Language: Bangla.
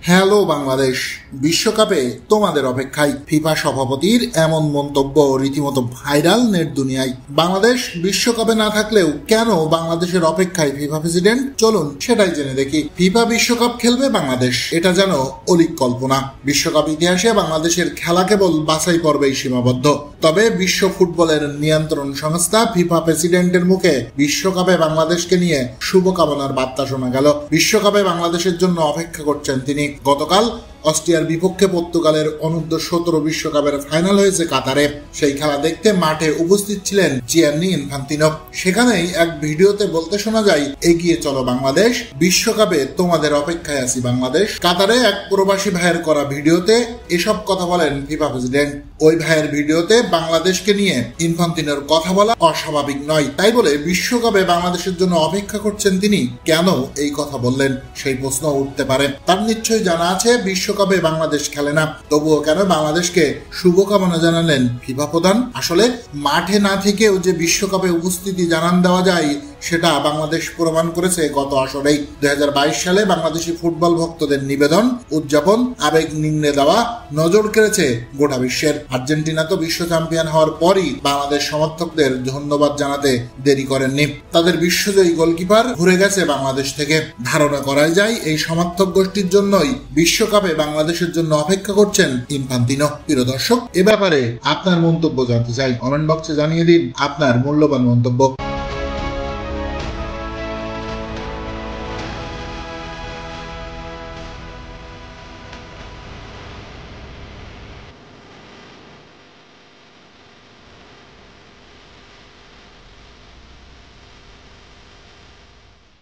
হ্যালো বাংলাদেশ, বিশ্বকাপে তোমাদের অপেক্ষায়। ফিফা সভাপতির এমন মন্তব্য রীতিমতো ভাইরাল নেট দুনিয়ায়। বাংলাদেশ বিশ্বকাপে না থাকলেও কেন বাংলাদেশের অপেক্ষায় ফিফা প্রেসিডেন্ট? চলুন সেটাই জেনে দেখি। ফিফা বিশ্বকাপ খেলবে বাংলাদেশ, এটা যেন অলীক কল্পনা। বিশ্বকাপ ইতিহাসে বাংলাদেশের খেলা কেবল বাছাই পর্বেই সীমাবদ্ধ। তবে বিশ্ব ফুটবলের নিয়ন্ত্রণ সংস্থা ফিফা প্রেসিডেন্টের মুখে বিশ্বকাপে বাংলাদেশকে নিয়ে শুভকামনার বার্তা শোনা গেল। বিশ্বকাপে বাংলাদেশের জন্য অপেক্ষা করছেন তিনি। গতকাল অস্ট্রিয়ার বিপক্ষে পর্তুগালের অনূর্ধ্ব-17 বিশ্বকাপের ফাইনাল হয়েছে কাতারে। সেই খেলা দেখতে মাঠে উপস্থিত ছিলেন জিয়ান্নি ইনফান্তিনো। সেখানেই এক ভিডিওতে বলতে শোনা যায়, এগিয়ে চলো বাংলাদেশ, বিশ্বকাপে তোমাদের অপেক্ষায় আছি বাংলাদেশ। কাতারে এক প্রবাসী ভাইয়ের করা ভিডিওতে এসব কথা বলেন ফিফা প্রেসিডেন্ট। ওই ভাইয়ের ভিডিওতে বাংলাদেশকে নিয়ে ইনফান্তিনোর কথা বলা অস্বাভাবিক নয়, তাই বলে বিশ্বকাপে বাংলাদেশের জন্য অপেক্ষা করছেন তিনি কেন এই কথা বললেন সেই প্রশ্ন উঠতে পারে। তার নিশ্চয়ই জানা আছে বিশ্বকাপে বাংলাদেশ খেলে না, তবুও কেন বাংলাদেশকে শুভকামনা জানালেন ফিফা প্রধান? আসলে মাঠে না থেকেও যে বিশ্বকাপে উপস্থিতি জানান দেওয়া যায় সেটা বাংলাদেশ প্রমাণ করেছে গত আসরেই। 2022 সালে বাংলাদেশি ফুটবল ভক্তদের নিবেদন, উদযাপন, আবেগ নিংড়ে দেওয়া নজর কেড়েছে গোটা বিশ্বের। আর্জেন্টিনা তো বিশ্ব চ্যাম্পিয়ন হওয়ার পরই বাংলাদেশ সমর্থকদের ধন্যবাদ জানাতে দেরি করেননি। তাদের বিশ্বজয়ী গোলকিপার ঘুরে গেছে বাংলাদেশ থেকে। ধারণা করা যায় এই সমর্থক গোষ্ঠীর জন্যই বিশ্বকাপে বাংলাদেশের জন্য অপেক্ষা করছেন ইনফান্তিনো। প্রিয় দর্শক, এ ব্যাপারে আপনার মন্তব্য জানতে চাই, কমেন্ট বক্সে জানিয়ে দিন আপনার মূল্যবান মন্তব্য।